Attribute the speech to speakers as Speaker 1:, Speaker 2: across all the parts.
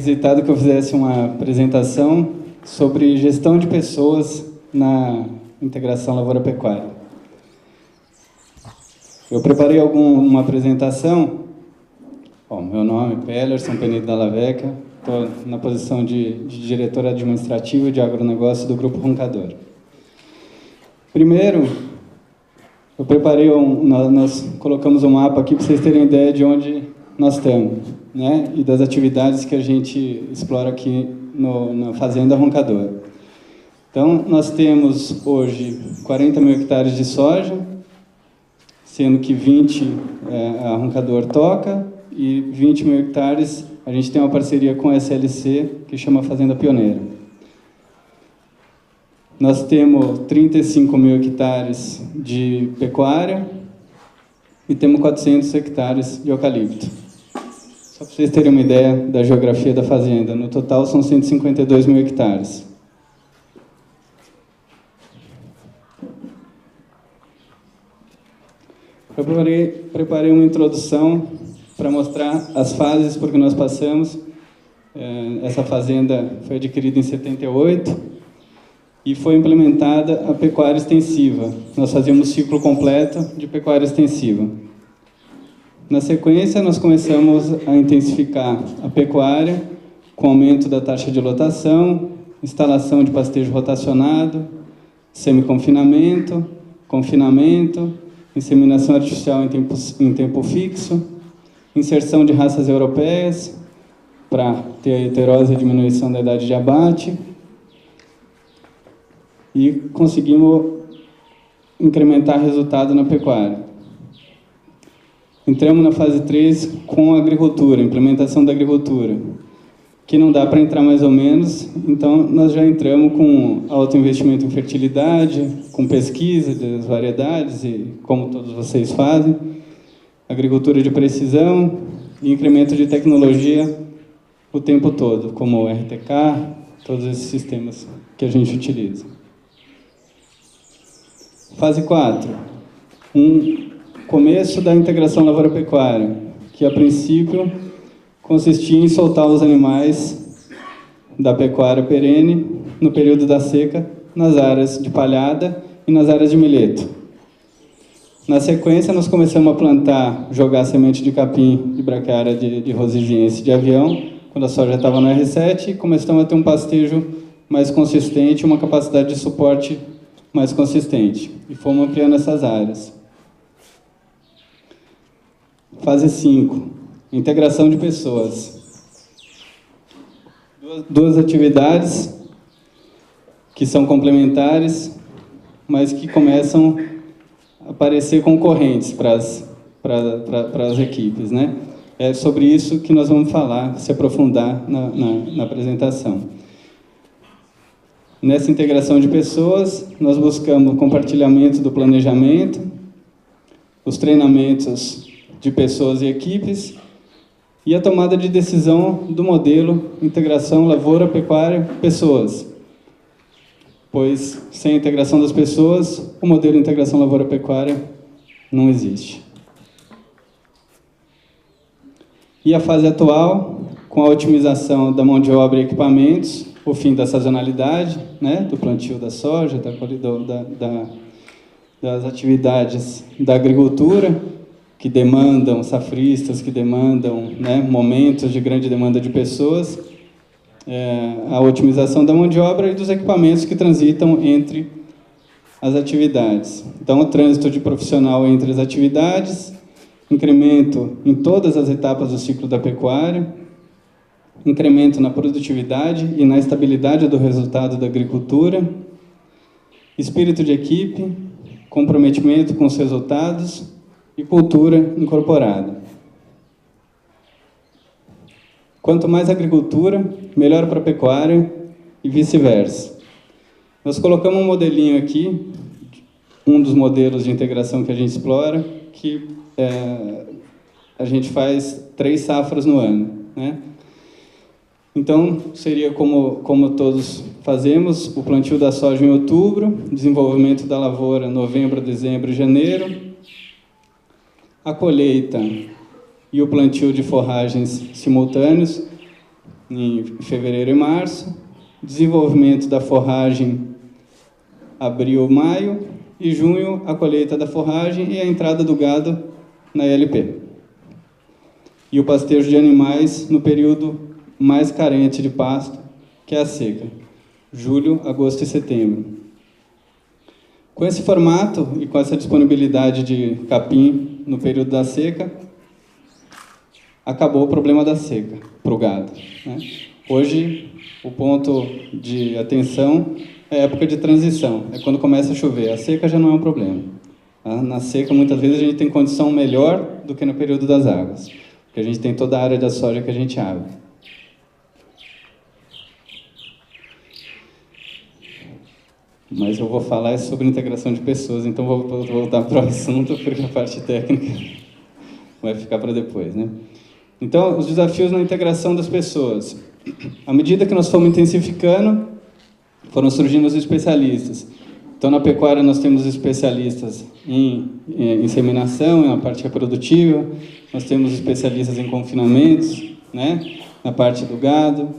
Speaker 1: requisitado que eu fizesse uma apresentação sobre gestão de pessoas na integração lavoura-pecuária. Eu preparei uma apresentação. Bom, meu nome é Pellerson Penido Dalla Vecchia, estou na posição de diretor administrativo de agronegócio do Grupo Roncador. Primeiro, eu preparei nós colocamos um mapa aqui para vocês terem ideia de onde nós estamos, né? E das atividades que a gente explora aqui na Fazenda Roncador. Então, nós temos hoje 40 mil hectares de soja, sendo que 20 a Roncador toca e 20 mil hectares a gente tem uma parceria com a SLC, que chama Fazenda Pioneira. Nós temos 35 mil hectares de pecuária e temos 400 hectares de eucalipto. Só para vocês terem uma ideia da geografia da fazenda, no total são 152 mil hectares. Eu preparei uma introdução para mostrar as fases por que nós passamos. Essa fazenda foi adquirida em 78 e foi implementada a pecuária extensiva. Nós fazíamos ciclo completo de pecuária extensiva. Na sequência, nós começamos a intensificar a pecuária com aumento da taxa de lotação, instalação de pastejo rotacionado, semi-confinamento, confinamento, inseminação artificial em tempo fixo, inserção de raças europeias para ter a heterose e a diminuição da idade de abate, e conseguimos incrementar resultado na pecuária. Entramos na fase 3 com a agricultura, implementação da agricultura, que não dá para entrar mais ou menos, então nós já entramos com alto investimento em fertilidade, com pesquisa das variedades, e como todos vocês fazem, agricultura de precisão e incremento de tecnologia o tempo todo, como o RTK, todos esses sistemas que a gente utiliza. Fase 4, começo da integração lavoura-pecuária, que a princípio consistia em soltar os animais da pecuária perene no período da seca, nas áreas de palhada e nas áreas de milheto. Na sequência, nós começamos a plantar, jogar semente de capim de braquiária de rosigiense de avião, quando a soja estava no R7, e começamos a ter um pastejo mais consistente, uma capacidade de suporte mais consistente, e fomos ampliando essas áreas. Fase 5, integração de pessoas. Duas atividades que são complementares, mas que começam a aparecer concorrentes para as equipes, né? É sobre isso que nós vamos falar, se aprofundar na apresentação. Nessa integração de pessoas, nós buscamos o compartilhamento do planejamento, os treinamentos de pessoas e equipes e a tomada de decisão do modelo integração lavoura-pecuária-pessoas. Pois, sem a integração das pessoas, o modelo integração lavoura-pecuária não existe. E a fase atual, com a otimização da mão de obra e equipamentos, o fim da sazonalidade, né, do plantio da soja, das atividades da agricultura, que demandam safristas, que demandam, né, momentos de grande demanda de pessoas, a otimização da mão de obra e dos equipamentos que transitam entre as atividades. Então, o trânsito de profissional entre as atividades, incremento em todas as etapas do ciclo da pecuária, incremento na produtividade e na estabilidade do resultado da agricultura, espírito de equipe, comprometimento com os resultados e cultura incorporada. Quanto mais agricultura, melhor para a pecuária e vice-versa. Nós colocamos um modelinho aqui, um dos modelos de integração que a gente explora, que a gente faz 3 safras no ano, né? Então, seria como todos fazemos, o plantio da soja em outubro, desenvolvimento da lavoura novembro, dezembro e janeiro, a colheita e o plantio de forragens simultâneos, em fevereiro e março, desenvolvimento da forragem abril, maio, e junho a colheita da forragem e a entrada do gado na LP. E o pastejo de animais no período mais carente de pasto, que é a seca, julho, agosto e setembro. Com esse formato e com essa disponibilidade de capim no período da seca, acabou o problema da seca para o gado, né? Hoje, o ponto de atenção é a época de transição, é quando começa a chover. A seca já não é um problema. Na seca, muitas vezes, a gente tem condição melhor do que no período das águas, porque a gente tem toda a área da soja que a gente abre. Mas eu vou falar sobre integração de pessoas, então vou voltar para o assunto, porque a parte técnica vai ficar para depois, né? Então, os desafios na integração das pessoas. À medida que nós fomos intensificando, foram surgindo os especialistas. Então, na pecuária, nós temos especialistas em inseminação, na parte reprodutiva, nós temos especialistas em confinamentos, né? Na parte do gado,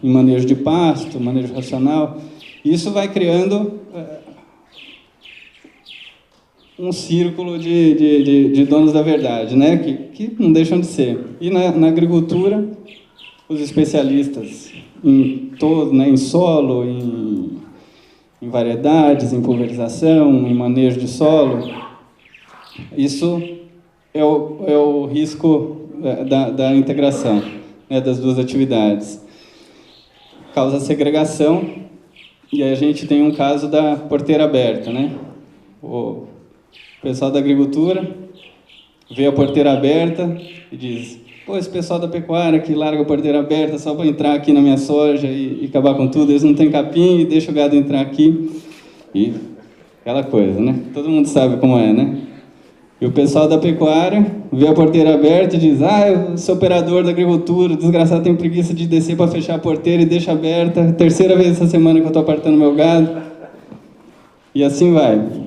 Speaker 1: em manejo de pasto, manejo racional. Isso vai criando um círculo de donos da verdade, né? Que não deixam de ser. E na agricultura, os especialistas em todo, né? Em solo, em variedades, em pulverização, em manejo de solo. Isso é o risco da integração, né? Das duas atividades. Causa segregação. E aí a gente tem um caso da porteira aberta, né? O pessoal da agricultura vê a porteira aberta e diz: pô, esse pessoal da pecuária que larga a porteira aberta só para entrar aqui na minha soja e acabar com tudo, eles não têm capim e deixa o gado entrar aqui. E aquela coisa, né? Todo mundo sabe como é, né? E o pessoal da pecuária vê a porteira aberta e diz: ah, eu sou operador da agricultura, desgraçado, tem preguiça de descer para fechar a porteira e deixa aberta. Terceira vez essa semana que eu estou apartando meu gado. E assim vai.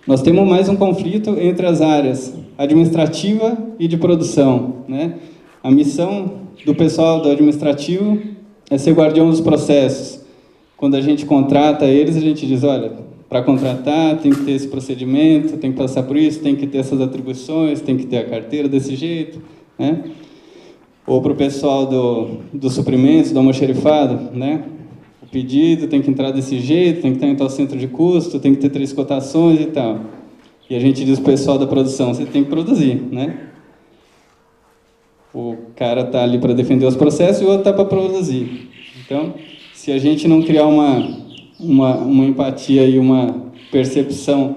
Speaker 1: Nós temos mais um conflito entre as áreas administrativa e de produção, né? A missão do pessoal do administrativo é ser guardião dos processos. Quando a gente contrata eles, a gente diz: olha, para contratar tem que ter esse procedimento, tem que passar por isso, tem que ter essas atribuições, tem que ter a carteira desse jeito, né? Ou para o pessoal do suprimentos, do almoxerifado, né? O pedido tem que entrar desse jeito, tem que estar em tal centro de custo, tem que ter 3 cotações e tal. E a gente diz para o pessoal da produção: você tem que produzir, né? O cara está ali para defender os processos e o outro está para produzir. Então, se a gente não criar uma empatia e uma percepção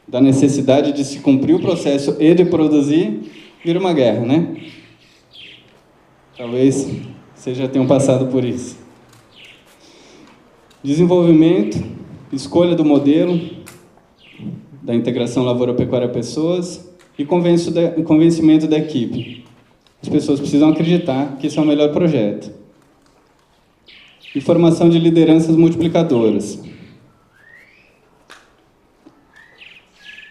Speaker 1: da necessidade de se cumprir o processo e de produzir, vira uma guerra, né? Talvez vocês já tenham passado por isso. Desenvolvimento, escolha do modelo da integração lavoura-pecuária-pessoas e convencimento da equipe. As pessoas precisam acreditar que esse é o melhor projeto. E formação de lideranças multiplicadoras.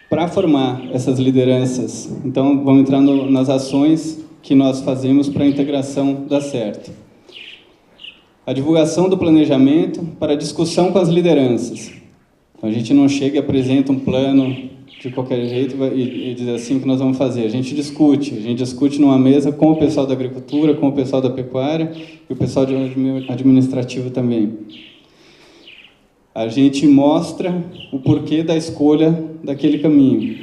Speaker 1: Para formar essas lideranças, então vamos entrar nas ações que nós fazemos para a integração dar certo. A divulgação do planejamento para discussão com as lideranças. Então, a gente não chega e apresenta um plano de qualquer jeito e diz assim que nós vamos fazer. A gente discute numa mesa com o pessoal da agricultura, com o pessoal da pecuária e o pessoal administrativo também. A gente mostra o porquê da escolha daquele caminho,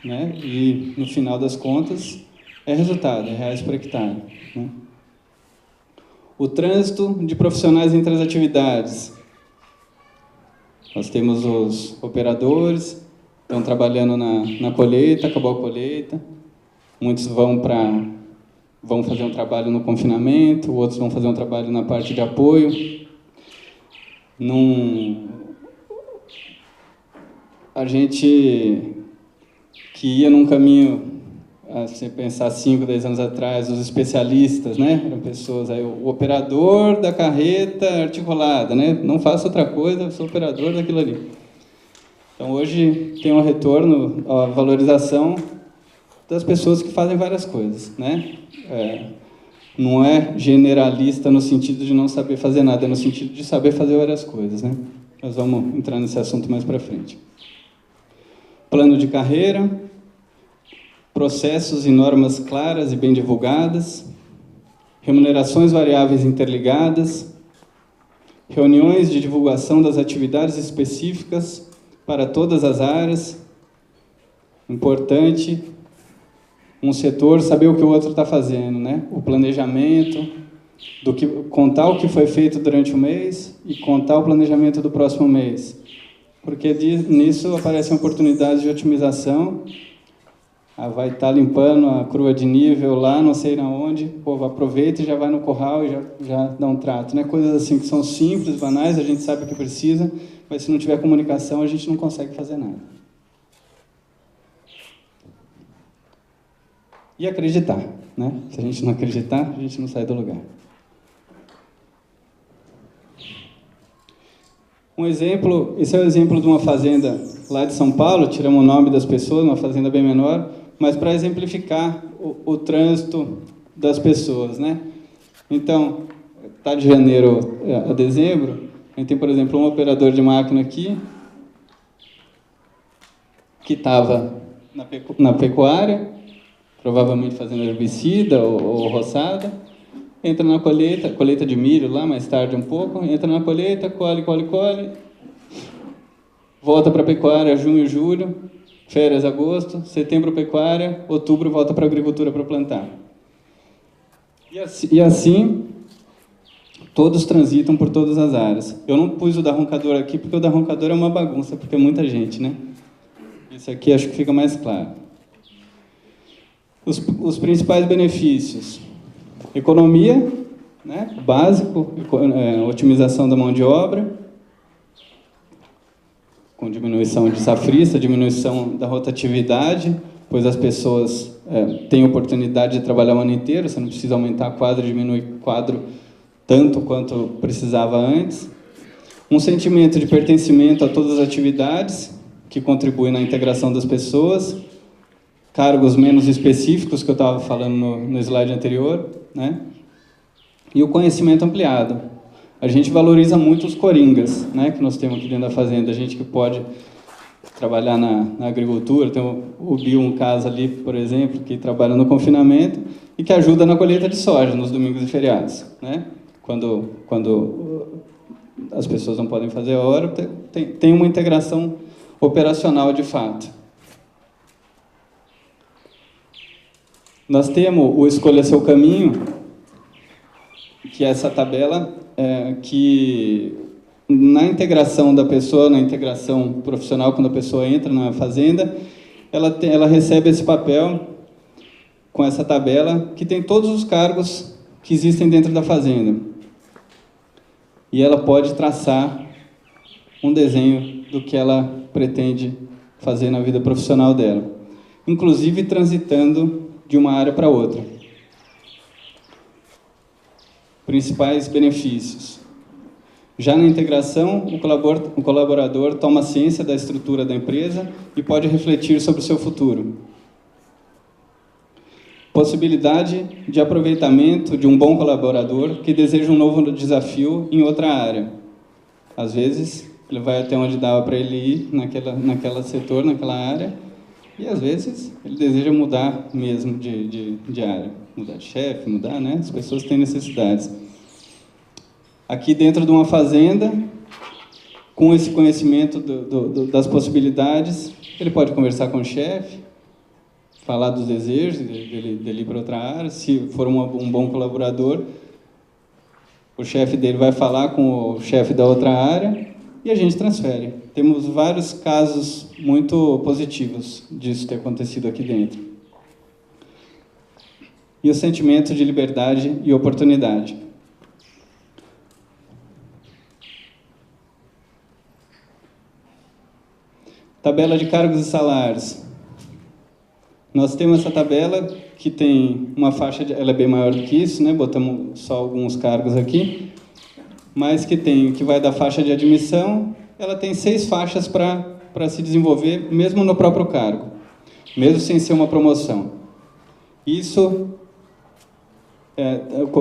Speaker 1: né? E, no final das contas, é resultado, é reais por hectare, né? O trânsito de profissionais entre as atividades. Nós temos os operadores, estão trabalhando na colheita, acabou a colheita. Muitos vão fazer um trabalho no confinamento, outros vão fazer um trabalho na parte de apoio. A gente que ia num caminho, se pensar 5, 10 anos atrás, os especialistas, né? Eram pessoas, aí, o operador da carreta articulada, né? Não faço outra coisa, sou operador daquilo ali. Então, hoje tem um retorno, a valorização das pessoas que fazem várias coisas, né? não é generalista no sentido de não saber fazer nada, é no sentido de saber fazer várias coisas, né? Nós vamos entrar nesse assunto mais para frente. Plano de carreira, processos e normas claras e bem divulgadas, remunerações variáveis interligadas, reuniões de divulgação das atividades específicas para todas as áreas. Importante, um setor saber o que o outro está fazendo, né? O planejamento, contar o que foi feito durante o mês e contar o planejamento do próximo mês. Porque nisso aparecem oportunidades de otimização. Vai estar limpando a crua de nível lá, não sei na onde, o povo aproveita e já vai no curral e já dá um trato, né? Coisas assim que são simples, banais, a gente sabe o que precisa, mas se não tiver comunicação, a gente não consegue fazer nada. E acreditar, né? Se a gente não acreditar, a gente não sai do lugar. Um exemplo, esse é o exemplo de uma fazenda lá de São Paulo, tiramos o nome das pessoas, uma fazenda bem menor, mas para exemplificar o trânsito das pessoas, né? Então, está de janeiro a dezembro, a gente tem, por exemplo, um operador de máquina aqui, que estava na pecuária, provavelmente fazendo herbicida ou roçada, entra na colheita de milho lá, mais tarde um pouco, entra na colheita, colhe, volta para a pecuária, junho, julho, férias, agosto, setembro, pecuária, outubro, volta para a agricultura para plantar. E assim, todos transitam por todas as áreas. Eu não pus o da roncadora aqui, porque o da roncadora é uma bagunça, porque é muita gente, né? Isso aqui acho que fica mais claro. Os principais benefícios. Economia, né? Básico, otimização da mão de obra, com diminuição de safrista, diminuição da rotatividade, pois as pessoas têm oportunidade de trabalhar o ano inteiro, você não precisa aumentar a quadra, diminuir o quadro tanto quanto precisava antes. Um sentimento de pertencimento a todas as atividades, que contribui na integração das pessoas, cargos menos específicos, que eu estava falando no slide anterior, né? E o conhecimento ampliado. A gente valoriza muito os coringas, né, que nós temos aqui dentro da fazenda, a gente que pode trabalhar na agricultura, tem o Bill, um caso ali, por exemplo, que trabalha no confinamento e que ajuda na colheita de soja nos domingos e feriados, né? Quando as pessoas não podem fazer a hora, tem uma integração operacional de fato. Nós temos o Escolha Seu Caminho, que é essa tabela que, na integração da pessoa, na integração profissional, quando a pessoa entra na fazenda, ela recebe esse papel com essa tabela, que tem todos os cargos que existem dentro da fazenda. E ela pode traçar um desenho do que ela pretende fazer na vida profissional dela, inclusive transitando de uma área para outra. Principais benefícios. Já na integração, o colaborador toma ciência da estrutura da empresa e pode refletir sobre o seu futuro. Possibilidade de aproveitamento de um bom colaborador que deseja um novo desafio em outra área. Às vezes, ele vai até onde dava para ele ir, naquela setor, naquela área, e às vezes ele deseja mudar mesmo de área. Mudar de chefe, mudar, né? As pessoas têm necessidades. Aqui dentro de uma fazenda, com esse conhecimento das possibilidades, ele pode conversar com o chefe, falar dos desejos dele ir para outra área. Se for um bom colaborador, o chefe dele vai falar com o chefe da outra área e a gente transfere. Temos vários casos muito positivos disso ter acontecido aqui dentro. E o sentimento de liberdade e oportunidade. Tabela de cargos e salários. Nós temos essa tabela que tem uma faixa, ela é bem maior do que isso, né? Botamos só alguns cargos aqui, mas que vai da faixa de admissão, ela tem 6 faixas para se desenvolver, mesmo no próprio cargo, mesmo sem ser uma promoção. Isso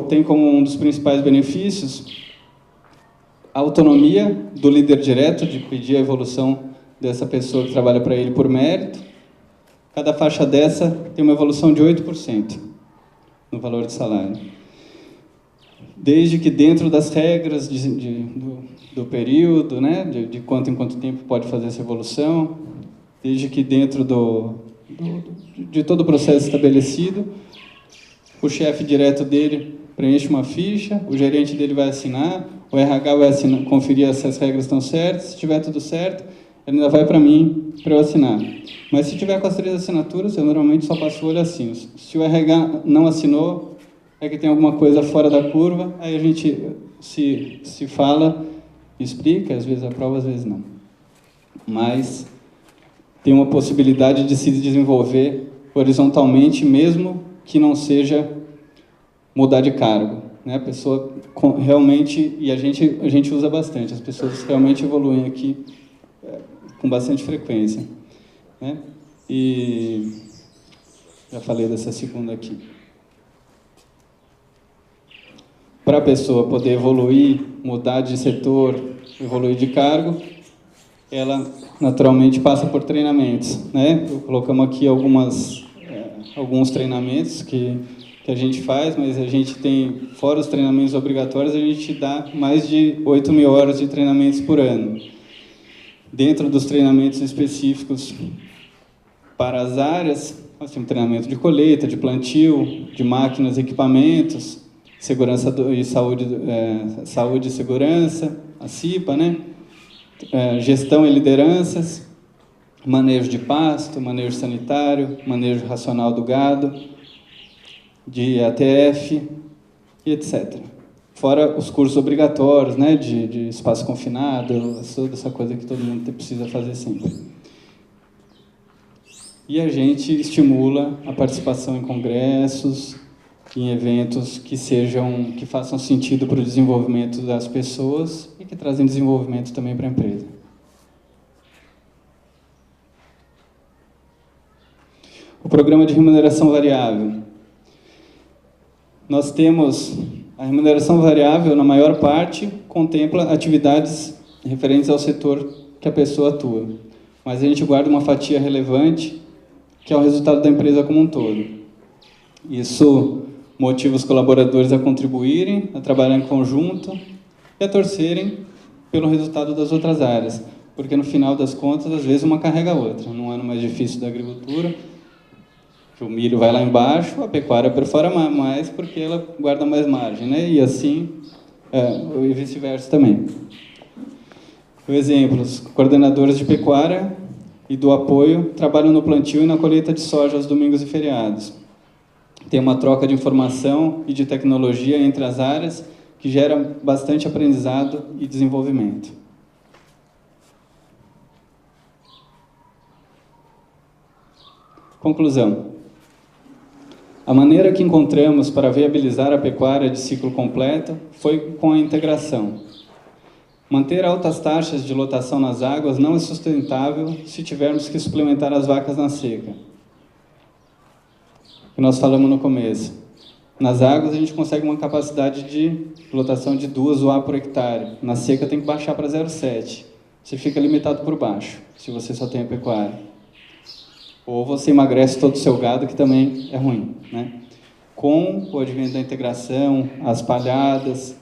Speaker 1: tem como um dos principais benefícios a autonomia do líder direto, de pedir a evolução dessa pessoa que trabalha para ele por mérito. Cada faixa dessa tem uma evolução de 8% no valor de salário. Desde que dentro das regras do período, né, de quanto em quanto tempo pode fazer essa evolução, desde que dentro de todo o processo estabelecido, o chefe direto dele preenche uma ficha, o gerente dele vai assinar, o RH vai assinar, conferir se as regras estão certas, se estiver tudo certo, ele ainda vai para mim, para eu assinar. Mas se tiver com as 3 assinaturas, eu normalmente só passo o olho e assino. Se o RH não assinou, é que tem alguma coisa fora da curva, aí a gente se fala, explica, às vezes aprova, às vezes não. Mas tem uma possibilidade de se desenvolver horizontalmente, mesmo que não seja mudar de cargo, né? A pessoa realmente, e a gente usa bastante, as pessoas realmente evoluem aqui com bastante frequência, né? E já falei dessa segunda aqui. Para a pessoa poder evoluir, mudar de setor, evoluir de cargo, ela naturalmente passa por treinamentos, né? Colocamos aqui alguns treinamentos que a gente faz, mas a gente tem, fora os treinamentos obrigatórios, a gente dá mais de 8.000 horas de treinamentos por ano. Dentro dos treinamentos específicos para as áreas, nós temos treinamento de colheita, de plantio, de máquinas e equipamentos, segurança e saúde e segurança, a CIPA, né? Gestão e lideranças, manejo de pasto, manejo sanitário, manejo racional do gado, de ATF e etc. Fora os cursos obrigatórios, né, de espaço confinado, toda essa coisa que todo mundo precisa fazer sempre. E a gente estimula a participação em congressos, em eventos que façam sentido para o desenvolvimento das pessoas e que trazem desenvolvimento também para a empresa. O programa de remuneração variável. Nós temos a remuneração variável, na maior parte, contempla atividades referentes ao setor que a pessoa atua. Mas a gente guarda uma fatia relevante, que é o resultado da empresa como um todo. Isso motiva os colaboradores a contribuírem, a trabalhar em conjunto e a torcerem pelo resultado das outras áreas. Porque, no final das contas, às vezes uma carrega a outra. Num ano mais difícil da agricultura, o milho vai lá embaixo, a pecuária perfora mais porque ela guarda mais margem, né? E assim, e vice-versa também. Exemplos: coordenadores de pecuária e do apoio trabalham no plantio e na colheita de soja aos domingos e feriados. Tem uma troca de informação e de tecnologia entre as áreas que gera bastante aprendizado e desenvolvimento. Conclusão. A maneira que encontramos para viabilizar a pecuária de ciclo completo foi com a integração. Manter altas taxas de lotação nas águas não é sustentável se tivermos que suplementar as vacas na seca. Que nós falamos no começo. Nas águas a gente consegue uma capacidade de lotação de 2 UA por hectare. Na seca tem que baixar para 0,7. Você fica limitado por baixo, se você só tem a pecuária. Ou você emagrece todo o seu gado, que também é ruim, né? Com o advento da integração, as palhadas,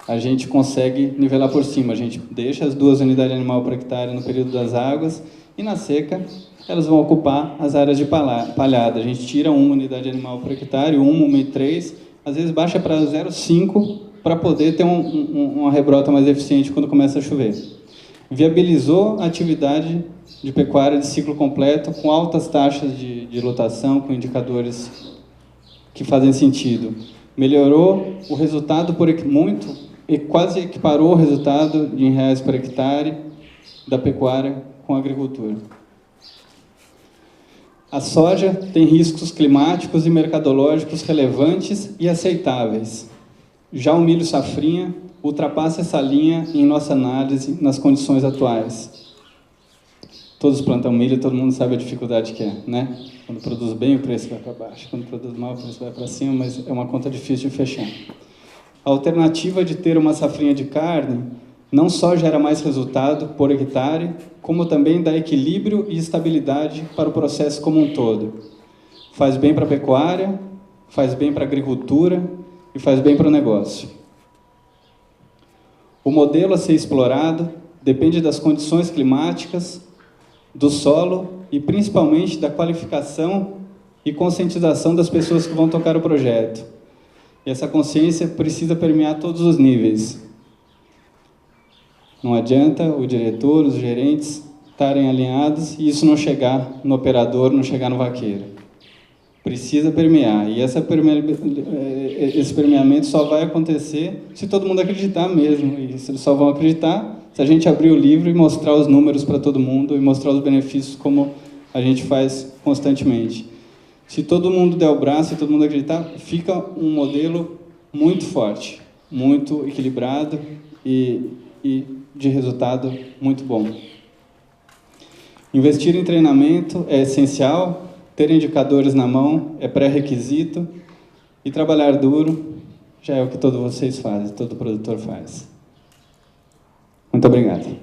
Speaker 1: a gente consegue nivelar por cima. A gente deixa as 2 unidades animal por hectare no período das águas e na seca elas vão ocupar as áreas de palhada. A gente tira 1 unidade animal por hectare, 1,3, às vezes baixa para 0,5 para poder ter uma rebrota mais eficiente quando começa a chover. Viabilizou a atividade de pecuária de ciclo completo com altas taxas de lotação, com indicadores que fazem sentido. Melhorou o resultado muito e quase equiparou o resultado em reais por hectare da pecuária com a agricultura. A soja tem riscos climáticos e mercadológicos relevantes e aceitáveis. Já o milho safrinha ultrapassa essa linha em nossa análise nas condições atuais. Todos plantam milho, todo mundo sabe a dificuldade que é, né? Quando produz bem, o preço vai para baixo. Quando produz mal, o preço vai para cima, mas é uma conta difícil de fechar. A alternativa de ter uma safrinha de carne não só gera mais resultado por hectare, como também dá equilíbrio e estabilidade para o processo como um todo. Faz bem para a pecuária, faz bem para a agricultura e faz bem para o negócio. O modelo a ser explorado depende das condições climáticas, do solo e principalmente da qualificação e conscientização das pessoas que vão tocar o projeto. E essa consciência precisa permear todos os níveis. Não adianta o diretor, os gerentes estarem alinhados e isso não chegar no operador, não chegar no vaqueiro. Precisa permear. E esse permeamento só vai acontecer se todo mundo acreditar mesmo. E eles só vão acreditar se a gente abrir o livro e mostrar os números para todo mundo e mostrar os benefícios como a gente faz constantemente. Se todo mundo der o braço e todo mundo acreditar, fica um modelo muito forte, muito equilibrado e de resultado muito bom. Investir em treinamento é essencial, ter indicadores na mão é pré-requisito e trabalhar duro já é o que todos vocês fazem, todo produtor faz. Muito obrigado.